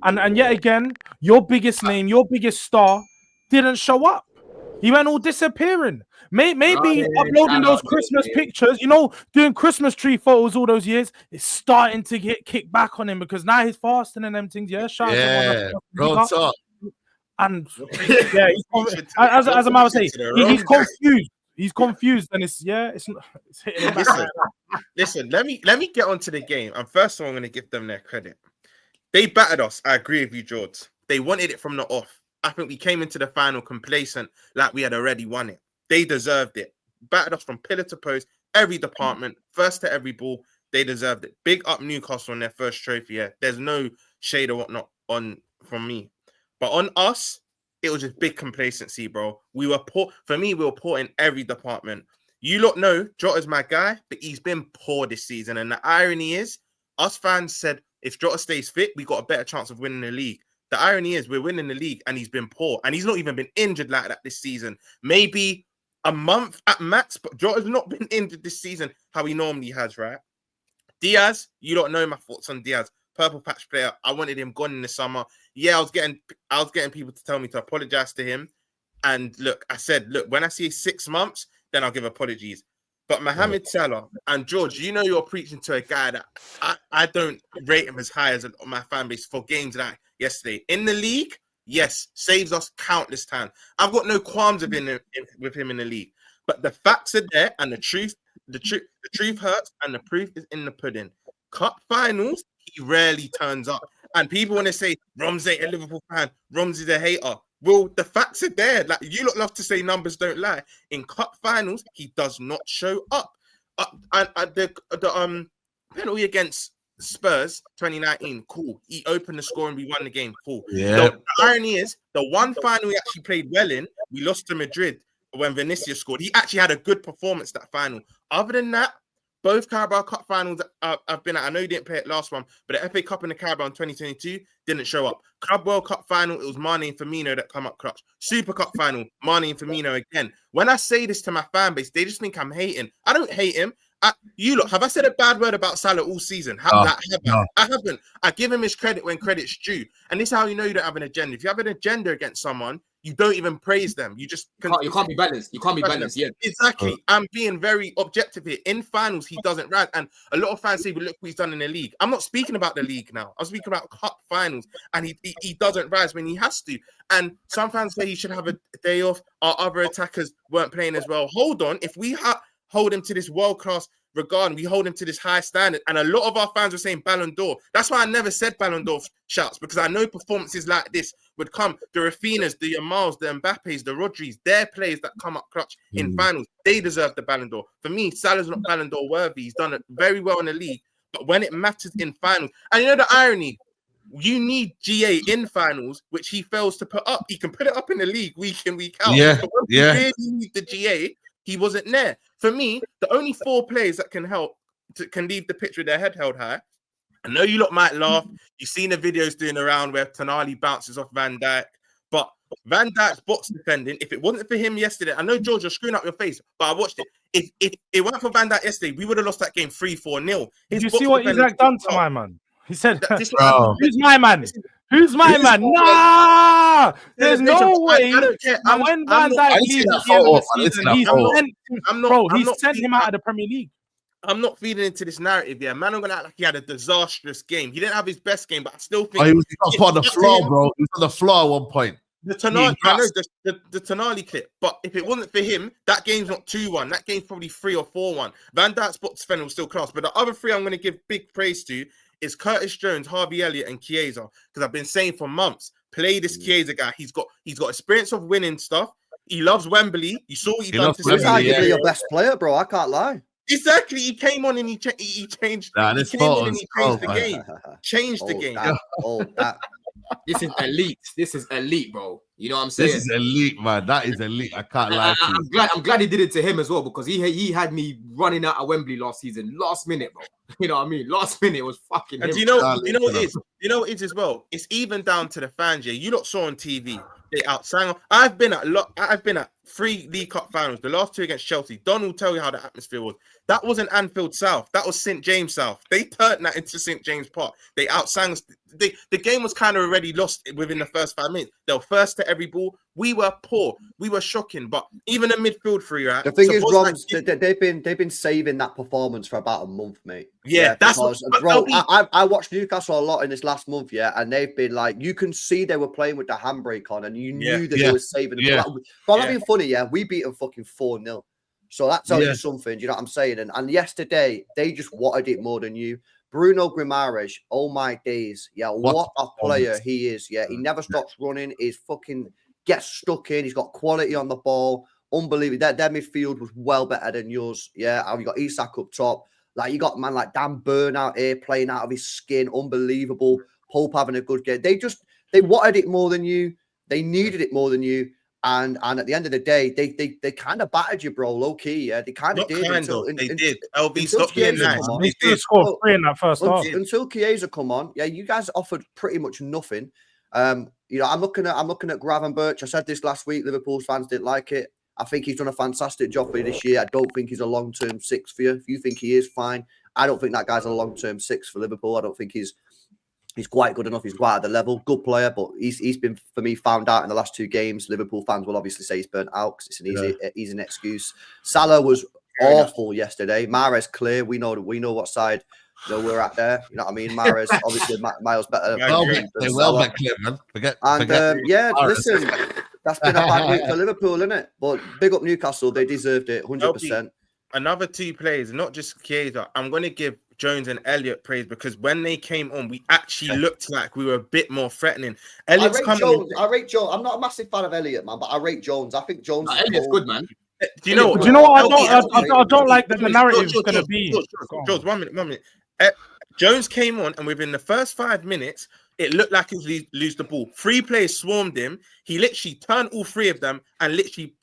And yet again, your biggest name, your biggest star, didn't show up. He went all disappearing. Maybe uploading those Christmas pictures, doing Christmas tree photos all those years, it's starting to get kicked back on him because now he's fasting and them things. Yeah, shout out to everyone. Real talk. And yeah, as a man would say, he's confused. He's confused, and it's hitting him back. Listen, let me get onto the game. And first of all, I'm going to give them their credit. They battered us. I agree with you, George. They wanted it from the off. I think we came into the final complacent, like we had already won it. They deserved it. Battered us from pillar to post, every department, first to every ball. They deserved it. Big up Newcastle on their first trophy. Yeah, there's no shade or whatnot from me, but on us, it was just big complacency, bro. We were poor. For me, we were poor in every department. You lot know Jota's my guy, but he's been poor this season. And the irony is, us fans said if Jota stays fit, we got a better chance of winning the league. The irony is we're winning the league and he's been poor. And he's not even been injured like that this season. Maybe a month at max, but Jota's not been injured this season how he normally has, right? Diaz, you don't know my thoughts on Diaz. Purple patch player. I wanted him gone in the summer. Yeah, I was getting people to tell me to apologize to him. And look, I said, when I see 6 months, then I'll give apologies. But Mohamed Salah and George, you're preaching to a guy that I don't rate him as high as my fan base for games like yesterday. In the league, yes, saves us countless times. I've got no qualms with him in the league. But the facts are there, and the truth hurts, and the proof is in the pudding. Cup finals, he rarely turns up. And people want to say, Rom's ain't a Liverpool fan, Rom's is a hater. Well, the facts are there. Like, you lot love to say numbers don't lie. In cup finals, he does not show up. The penalty against Spurs 2019, cool. He opened the score and we won the game, cool. Yeah. The irony is, the one final we actually played well in, we lost to Madrid when Vinicius scored. He actually had a good performance that final. Other than that, both Carabao Cup finals I've been at. I know you didn't play it last one, but the FA Cup and the Carabao in 2022 didn't show up. Club World Cup final, it was Mane and Firmino that come up clutch. Super Cup final, Mane and Firmino again. When I say this to my fan base, they just think I'm hating. I don't hate him. Have I said a bad word about Salah all season? I haven't. I give him his credit when credit's due. And this is how you know you don't have an agenda. If you have an agenda against someone, you don't even praise them. You can't be balanced. You can't be balanced. Yeah, exactly. I'm being very objective here. In finals, he doesn't rise, and a lot of fans say, "But look what he's done in the league." I'm not speaking about the league now. I'm speaking about cup finals, and he doesn't rise when he has to. And some fans say he should have a day off. Our other attackers weren't playing as well. Hold on, if we hold him to this world-class regard, we hold him to this high standard, and a lot of our fans were saying Ballon d'Or. That's why I never said Ballon d'Or shouts, because I know performances like this would come. The Rafinhas, the Yamals, the Mbappes, the Rodris, they're players that come up clutch in finals. They deserve the Ballon d'Or. For me, Salah's not Ballon d'Or worthy. He's done it very well in the league, but when it matters in finals, and you know the irony, you need GA in finals, which he fails to put up. He can put it up in the league week in, week out. But when you really need the GA, he wasn't there. For me, the only 4 players that can leave the pitch with their head held high. I know you lot might laugh. You've seen the videos doing around where Tonali bounces off Van Dijk, but Van Dijk's box defending, if it wasn't for him yesterday, I know, George, you're screwing up your face, but I watched it. If it weren't for Van Dijk yesterday, we would have lost that game 3-4-0. Did you see what Isaac done to my man? He said, who's my man? Who's my man? Nah! There's no way. I don't care. When Van Dijk leaves at the end of the season, he sent him out of the Premier League. I'm not feeding into this narrative, yeah. Man, I'm going to act like he had a disastrous game. He didn't have his best game, but I still think... he was on the floor, bro. He was on the floor at one point. The Tonali, I know the Tonali clip, but if it wasn't for him, that game's not 2-1. That game's probably 3 or 4-1. Van Dijk's box defender was still class, but the other 3 I'm going to give big praise to is Curtis Jones, Harvey Elliott, and Chiesa, because I've been saying for months, play this Chiesa guy. He's got experience of winning stuff. He loves Wembley. You saw what he done to He's arguably your best player, bro. I can't lie. Exactly. He came on and he changed. The game. Changed the game. This is elite. This is elite, bro. You know what I'm saying? This is elite, man. That is elite. I can't lie to you. I'm glad he did it to him as well, because he had me running out of Wembley last season, last minute, bro. You know what I mean? Last minute was fucking. And you know what it is? You know what it is as well? It's even down to the fans. Yeah, you lot saw on TV. They outsang. I've been at 3 League Cup finals. The last 2 against Chelsea. Don will tell you how the atmosphere was. That wasn't Anfield South. That was St James South. They turned that into St James Park. They outsang the game was kind of already lost within the first 5 minutes. They were first to every ball. We were poor. We were shocking. But even the midfield three, right? The thing is, Roms, they've been saving that performance for about a month, mate. Yeah, that's because, what, bro. I watched Newcastle a lot in this last month, yeah, and they've been like, you can see they were playing with the handbrake on, and you knew that they were saving them. Yeah. But not being funny, yeah, we beat them fucking 4-0. So that tells you something. You know what I'm saying? And yesterday they just wanted it more than you. Bruno Guimaraes, oh my days, yeah, what a player he is. Yeah, he never stops running. He's fucking gets stuck in. He's got quality on the ball. Unbelievable. Their midfield was well better than yours. Yeah, you got Isak up top. Like you got man like Dan Burn out here playing out of his skin. Unbelievable. Pope having a good game. They wanted it more than you. They needed it more than you. And at the end of the day, they kind of battered you, bro. Low key, yeah. They kind of did. They did. LB, stop being nice. They did score 3 in that first half. Until Chiesa come on, yeah, you guys offered pretty much nothing. You know, I'm looking at Gravenberch. I said this last week. Liverpool fans didn't like it. I think he's done a fantastic job for you this year. I don't think he's a long-term 6 for you. If you think he is, fine. I don't think that guy's a long-term 6 for Liverpool. I don't think he's quite good enough. He's quite at the level. Good player, but he's been, for me, found out in the last 2 games. Liverpool fans will obviously say he's burnt out because it's easy an excuse. Salah was awful yesterday. Mahrez clear. We know what side we're at there. You know what I mean? Mahrez obviously miles better. Well, clear, man. Forget. Listen, that's been a bad week for Liverpool, isn't it? But big up Newcastle. They deserved it 100%. Another 2 players, not just Chiesa. I'm going to give Jones and Elliott praise because when they came on, we actually looked like we were a bit more threatening. I rate Jones. I'm not a massive fan of Elliott, man, but I rate Jones. I think Jones is Elliott's good, man. Do you know what? I don't like that the narrative is going to be. Jones, 1 minute. Jones came on, and within the first 5 minutes, it looked like he was lose the ball. 3 players swarmed him. He literally turned all 3 of them and literally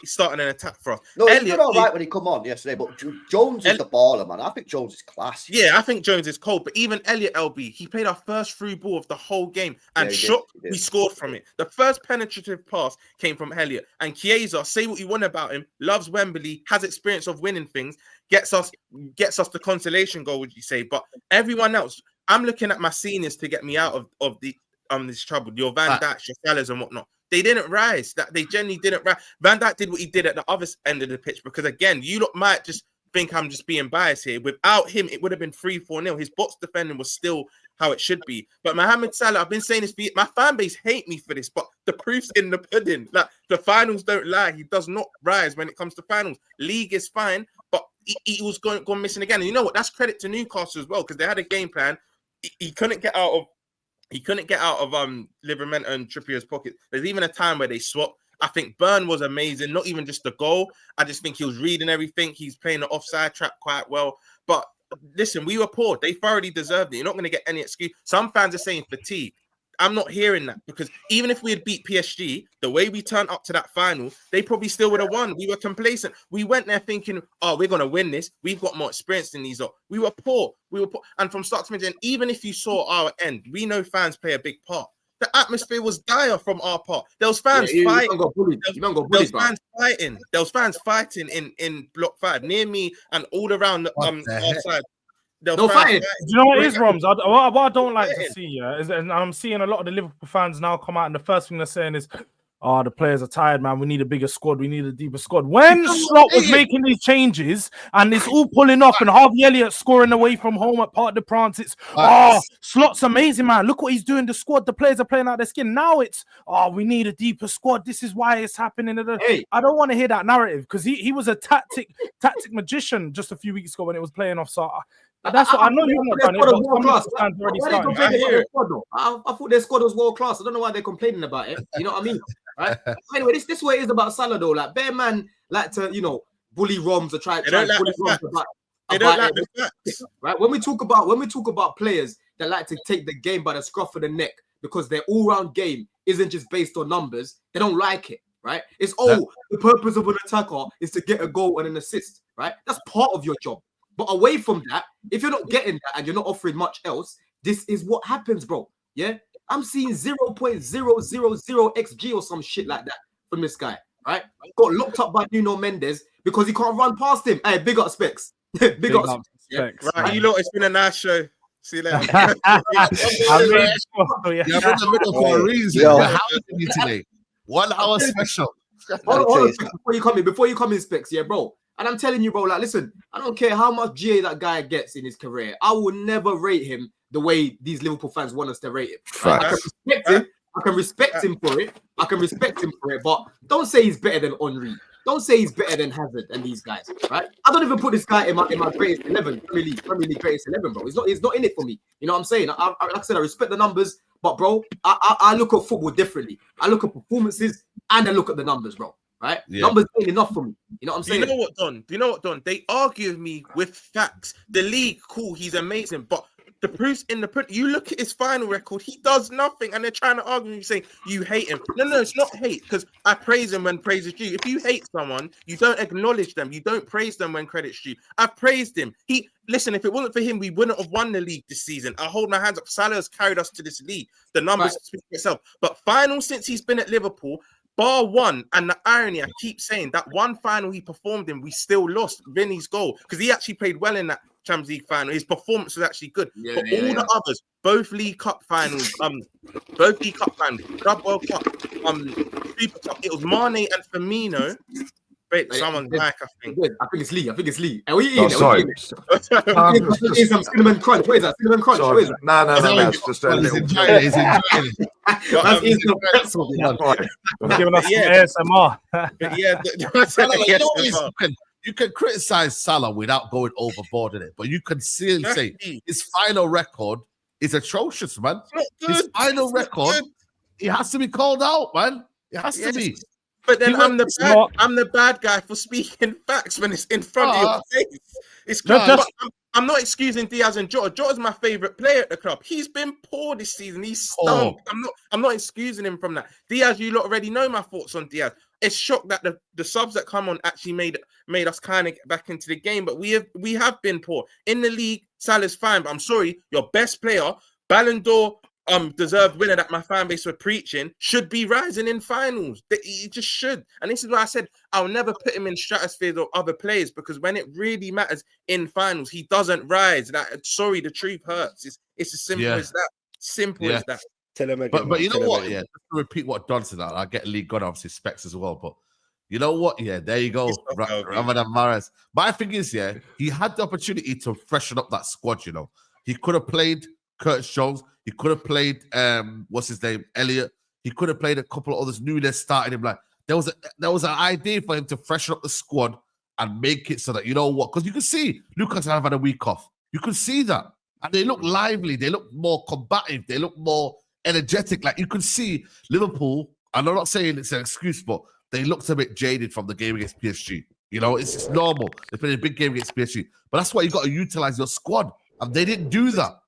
started an attack for us. No, he did all right when he come on yesterday, but Jones is the baller, man. I think Jones is class. Yeah, I think Jones is cold, but even Elliott LB, he played our first through ball of the whole game and we scored from it. The first penetrative pass came from Elliott, and Chiesa, say what you want about him, loves Wembley, has experience of winning things, gets us the consolation goal, would you say? But everyone else, I'm looking at my seniors to get me out of this trouble. Your Van Dijk, your Salahs and whatnot. They didn't rise. They generally didn't rise. Van Dijk did what he did at the other end of the pitch because, again, you lot might just think I'm just being biased here. Without him, it would have been 3-4-0. His box defending was still how it should be. But Mohamed Salah, I've been saying this for years. My fan base hate me for this, but the proof's in the pudding. Like, the finals don't lie. He does not rise when it comes to finals. League is fine, but he was going missing again. And you know what? That's credit to Newcastle as well because they had a game plan. He couldn't get out of Livramento and Trippier's pocket. There's even a time where they swapped. I think Burn was amazing, not even just the goal. I just think he was reading everything. He's playing the offside trap quite well. But listen, we were poor. They thoroughly deserved it. You're not going to get any excuse. Some fans are saying fatigue. I'm not hearing that because even if we had beat PSG, the way we turned up to that final, they probably still would have won. We were complacent. We went there thinking, oh, we're going to win this. We've got more experience than these. We were poor. And from start to finish, and even if you saw our end, we know fans play a big part. The atmosphere was dire from our part. There was fans fighting. There was fans fighting in Block 5 near me and all around outside. No fighting. Do you know what it is, Roms? What I don't like to see, is and I'm seeing a lot of the Liverpool fans now come out, and the first thing they're saying is, "Oh, the players are tired, man. We need a bigger squad. We need a deeper squad." When Slot was making these changes, and it's all pulling off, and Harvey Elliott scoring away from home at Parc des Princes, it's Slot's amazing, man. Look what he's doing. The squad, the players are playing out their skin. Now it's, we need a deeper squad. This is why it's happening. I don't want to hear that narrative because he was a tactic magician just a few weeks ago when it was playing off. So that's what I know. You're not done it, I thought their squad was world class. I don't know why they're complaining about it. You know what I mean? Right? Anyway, this way is about Salah though. Like, bear man like to bully Roms or try to bully Roms about the facts. Right? When we talk about players that like to take the game by the scruff of the neck because their all-round game isn't just based on numbers, they don't like it. Right? It's the purpose of an attacker is to get a goal and an assist. Right? That's part of your job. But away from that, if you're not getting that and you're not offering much else, this is what happens, bro. Yeah, I'm seeing 0.000 XG or some shit like that from this guy. Right? Got locked up by Nuno Mendes because he can't run past him. Hey, big up Specs. big up Specs. Right, you lot, it's been a nice show. See you later. I mean, oh, yeah. You're in the middle for a reason. Yo. You're housing me today. 1 hour special. Hold on, before you come in, Specs, yeah, bro. And I'm telling you, bro, like, listen, I don't care how much GA that guy gets in his career. I will never rate him the way these Liverpool fans want us to rate him. Right? I can respect him. I can respect him for it. But don't say he's better than Henry. Don't say he's better than Hazard and these guys, right? I don't even put this guy in my greatest 11, Premier League greatest 11, bro. It's not in it for me. You know what I'm saying? Like I said, I respect the numbers, but bro, I look at football differently. I look at performances and I look at the numbers, bro. Right? Yeah. Numbers ain't enough for me. You know what I'm saying? Do you know what, Don? They argue with me with facts. The league, cool, he's amazing, but the proof's in the print. You look at his final record, he does nothing, and they're trying to argue with you saying you hate him. No, it's not hate, because I praise him when praise is due. If you hate someone, you don't acknowledge them. You don't praise them when credit's due. I've praised him. Listen, if it wasn't for him, we wouldn't have won the league this season. I hold my hands up. Salah has carried us to this league. The numbers speak for itself. But final since he's been at Liverpool, bar one, and the irony, I keep saying that one final he performed in, we still lost Vinny's goal because he actually played well in that Champions League final. His performance was actually good. The others, both League Cup finals, Club World Cup, Super Cup, it was Mane and Firmino. Wait, someone's mic, I think. I think it's Lee. And we eating sorry. some cinnamon crunch. What is that? Cinnamon crunch. What is that? No. It's just a little. He's enjoying it. That's eating some pretzel. Giving us some ASMR. You can criticize Salah without going overboard in it, but you can still say his final record is atrocious, man. His final record, it has to be called out, man. It has to be. But then I'm the bad guy for speaking facts when it's in front of your face. It's I'm not excusing Diaz and Jota. Jota's my favorite player at the club. He's been poor this season. He's stunk. I'm not excusing him from that. Diaz, you lot already know my thoughts on Diaz. It's shocked that the subs that come on actually made us kind of get back into the game. But we have been poor in the league. Salah's fine, but I'm sorry, your best player, Ballon d'Or deserved winner that my fan base were preaching, should be rising in finals. He just should. And this is why I said I'll never put him in stratospheres of other players, because when it really matters in finals, he doesn't rise. Sorry, the truth hurts. It's as simple as that. Simple as that. Tell him again. But you know what? Yeah, just to repeat what Don said, I get Lee God obviously specs as well. But you know what? Yeah, there you go. Rather than Mahrez. My thing is, yeah, he had the opportunity to freshen up that squad. You know, he could have played Curtis Jones. He could have played what's his name, Elliot. He could have played a couple of others. Nunes started him. Like there was an idea for him to freshen up the squad and make it so that, you know what, because you can see Newcastle have had a week off. You could see that, and they look lively. They look more combative. They look more energetic. Like you could see Liverpool. And I'm not saying it's an excuse, but they looked a bit jaded from the game against PSG. You know, it's normal. They played a big game against PSG, but that's why you got to utilize your squad, and they didn't do that.